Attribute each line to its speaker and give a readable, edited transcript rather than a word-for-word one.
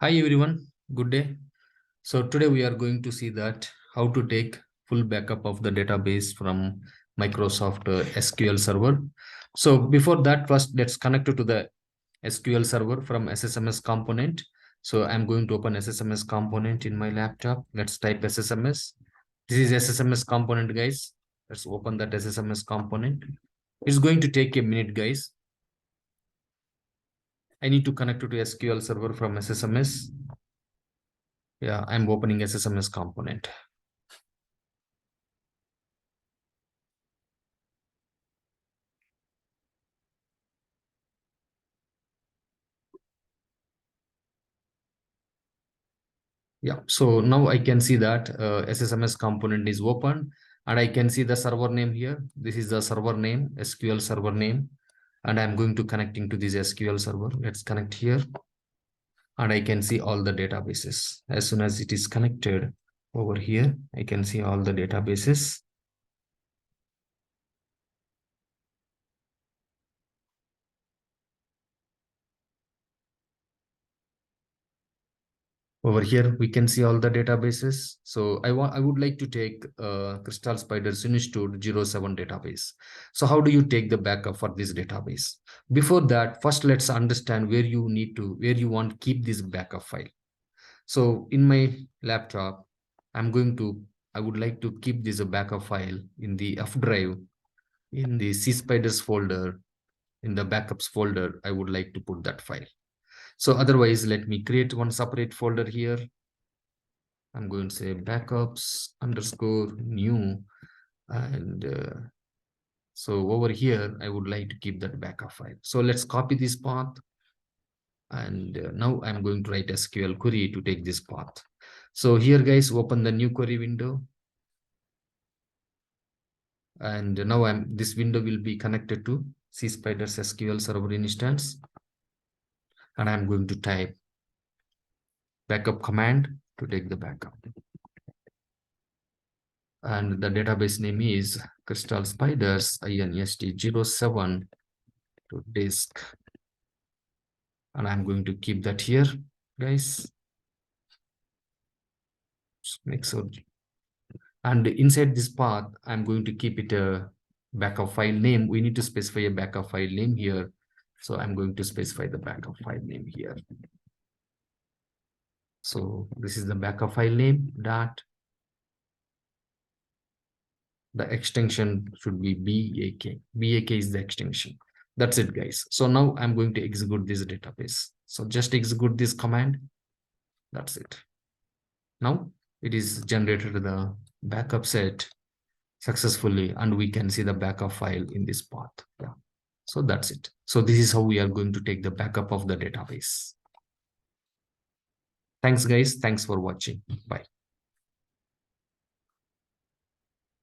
Speaker 1: Hi everyone, good day. So today we are going to see that how to take full backup of the database from Microsoft SQL Server. So before that, first let's connect to the SQL Server from SSMS component. So I'm going to open SSMS component in my laptop. Let's type SSMS. This is SSMS component, guys. Let's open that SSMS component. It's going to take a minute, guys. I need to connect to SQL Server from SSMS. Yeah, I'm opening SSMS component. Yeah, so now I can see that SSMS component is open and I can see the server name here. This is the server name, SQL server name, and I'm going to connecting to this SQL server. Let's connect here and I can see all the databases. As soon as it is connected over here, I can see all the databases. Over here, we can see all the databases. So I would like to take Crystal Spider Sinistute 07 database. So how do you take the backup for this database? Before that, first let's understand where you want to keep this backup file. So in my laptop, I would like to keep this backup file in the F drive, in the C Spiders folder, in the backups folder. I would like to put that file. So otherwise, let me create one separate folder here. I'm going to say backups underscore new. And so over here, I would like to keep that backup file. So let's copy this path. And now I'm going to write SQL query to take this path. So here, guys, open the new query window. And now this window will be connected to CSpider's SQL Server instance. And I'm going to type backup command to take the backup. And the database name is Crystal Spiders inst07 to disk. And I'm going to keep that here, guys. Just make sure. And inside this path, I'm going to keep it a backup file name. We need to specify a backup file name here. So I'm going to specify the backup file name here. So this is the backup file name dot. The extension should be BAK. BAK is the extension. That's it, guys. So now I'm going to execute this database. So just execute this command. That's it. Now it is generated the backup set successfully, and we can see the backup file in this path. Yeah. So that's it. So this is how we are going to take the backup of the database. Thanks, guys. Thanks for watching. Bye.